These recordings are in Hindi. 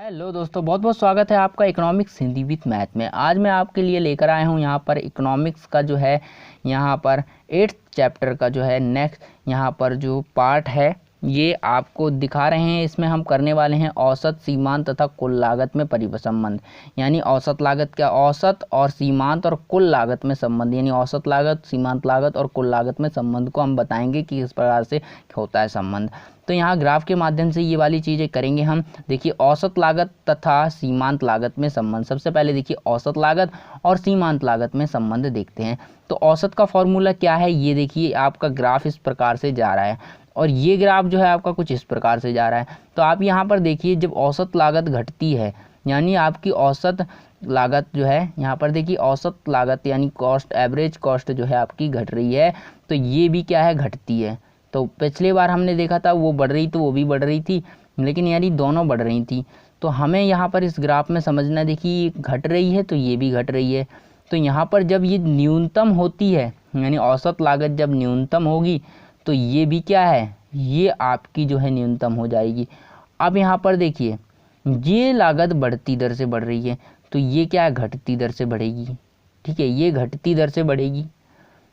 हेलो दोस्तों, बहुत बहुत स्वागत है आपका इकोनॉमिक्स हिंदी विद मैथ में। आज मैं आपके लिए लेकर आया हूं यहाँ पर इकोनॉमिक्स का जो है यहाँ पर 8th चैप्टर का जो है नेक्स्ट यहाँ पर जो पार्ट है ये आपको दिखा रहे हैं। इसमें हम करने वाले हैं औसत, सीमांत तथा कुल लागत में परिसंबंध। यानी औसत लागत क्या, औसत और सीमांत और कुल लागत में संबंध, यानी औसत लागत, सीमांत लागत और कुल लागत में संबंध को हम बताएंगे कि किस प्रकार से होता है संबंध। तो यहाँ ग्राफ के माध्यम से ये वाली चीज़ें करेंगे हम। देखिए औसत लागत तथा सीमांत लागत में संबंध। सबसे पहले देखिए औसत लागत और सीमांत लागत में संबंध देखते हैं। तो औसत का फॉर्मूला क्या है, ये देखिए आपका ग्राफ इस प्रकार से जा रहा है और ये ग्राफ जो है आपका कुछ इस प्रकार से जा रहा है। तो आप यहाँ पर देखिए जब औसत लागत घटती है यानी आपकी औसत लागत जो है यहाँ पर देखिए औसत लागत यानी कॉस्ट, एवरेज कॉस्ट जो है आपकी घट रही है, तो ये भी क्या है, घटती है। तो पिछली बार हमने देखा था वो बढ़ रही तो वो भी बढ़ रही थी, लेकिन यानी दोनों बढ़ रही थी। तो हमें यहाँ पर इस ग्राफ में समझना, देखिए घट रही है तो ये भी घट रही है। तो यहाँ पर जब ये न्यूनतम होती है यानी औसत लागत जब न्यूनतम होगी तो ये भी क्या है, ये आपकी जो है न्यूनतम हो जाएगी। अब यहाँ पर देखिए ये लागत बढ़ती दर से बढ़ रही है तो ये क्या है, घटती दर से बढ़ेगी। ठीक है, ये घटती दर से बढ़ेगी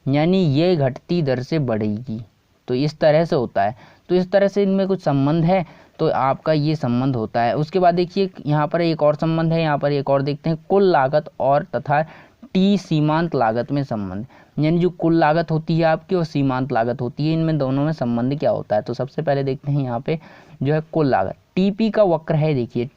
यानी ये घटती दर से बढ़ेगी। तो इस तरह से होता है। तो इस तरह से इनमें कुछ संबंध है, तो आपका ये संबंध होता है। उसके बाद देखिए यहाँ पर एक और संबंध है, यहाँ पर एक और देखते हैं, कुल लागत और तथा टी सीमांत लागत में संबंध। यानी जो कुल लागत होती है आपकी और सीमांत लागत होती है, इनमें दोनों में संबंध क्या होता है। तो सबसे पहले देखते हैं यहाँ पे जो है कुल लागत, टीपी का वक्र है, देखिए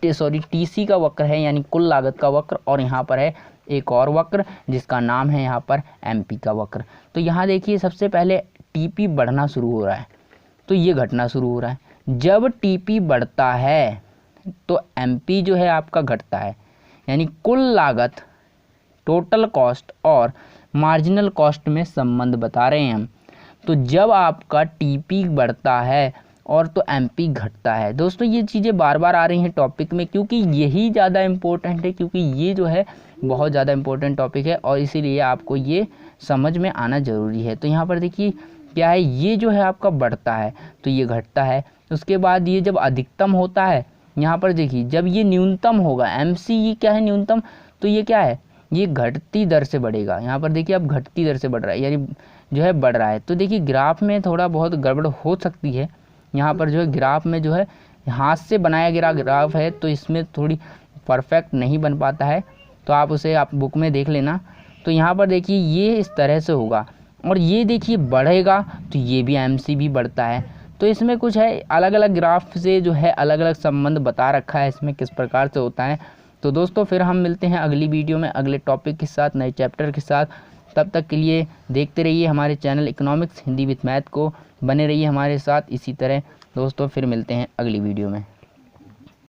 टीसी का वक्र है यानी कुल लागत का वक्र, और यहाँ पर है एक और वक्र जिसका नाम है यहाँ पर एमपी का वक्र। तो यहाँ देखिए सबसे पहले टीपी बढ़ना शुरू हो रहा है तो ये घटना शुरू हो रहा है। जब टीपी बढ़ता है तो एमपी जो है आपका घटता है। यानी कुल लागत, टोटल कॉस्ट और मार्जिनल कॉस्ट में संबंध बता रहे हैं हम। तो जब आपका टीपी बढ़ता है और तो एमपी घटता है। दोस्तों ये चीज़ें बार बार आ रही हैं टॉपिक में क्योंकि यही ज़्यादा इम्पोर्टेंट है, क्योंकि ये जो है बहुत ज़्यादा इम्पोर्टेंट टॉपिक है और इसीलिए आपको ये समझ में आना ज़रूरी है। तो यहाँ पर देखिए क्या है, ये जो है आपका बढ़ता है तो ये घटता है। उसके बाद ये जब अधिकतम होता है, यहाँ पर देखिए जब ये न्यूनतम होगा, एमसी ये क्या है, न्यूनतम, तो ये क्या है, ये घटती दर से बढ़ेगा। यहाँ पर देखिए अब घटती दर से बढ़ रहा है यानी जो है बढ़ रहा है। तो देखिए ग्राफ में थोड़ा बहुत गड़बड़ हो सकती है। यहाँ पर जो है ग्राफ में जो है हाथ से बनाया गया ग्राफ है तो इसमें थोड़ी परफेक्ट नहीं बन पाता है, तो आप उसे आप बुक में देख लेना। तो यहाँ पर देखिए ये इस तरह से होगा और ये देखिए बढ़ेगा तो ये भी एमसी भी बढ़ता है। तो इसमें कुछ है अलग अलग ग्राफ से जो है अलग अलग संबंध बता रखा है इसमें किस प्रकार से होता है। तो दोस्तों फिर हम मिलते हैं अगली वीडियो में अगले टॉपिक के साथ, नए चैप्टर के साथ। तब तक के लिए देखते रहिए हमारे channel economics Hindi with math को, बने रहिए हमारे साथ इसी तरह। दोस्तों फिर मिलते हैं अगली वीडियो में।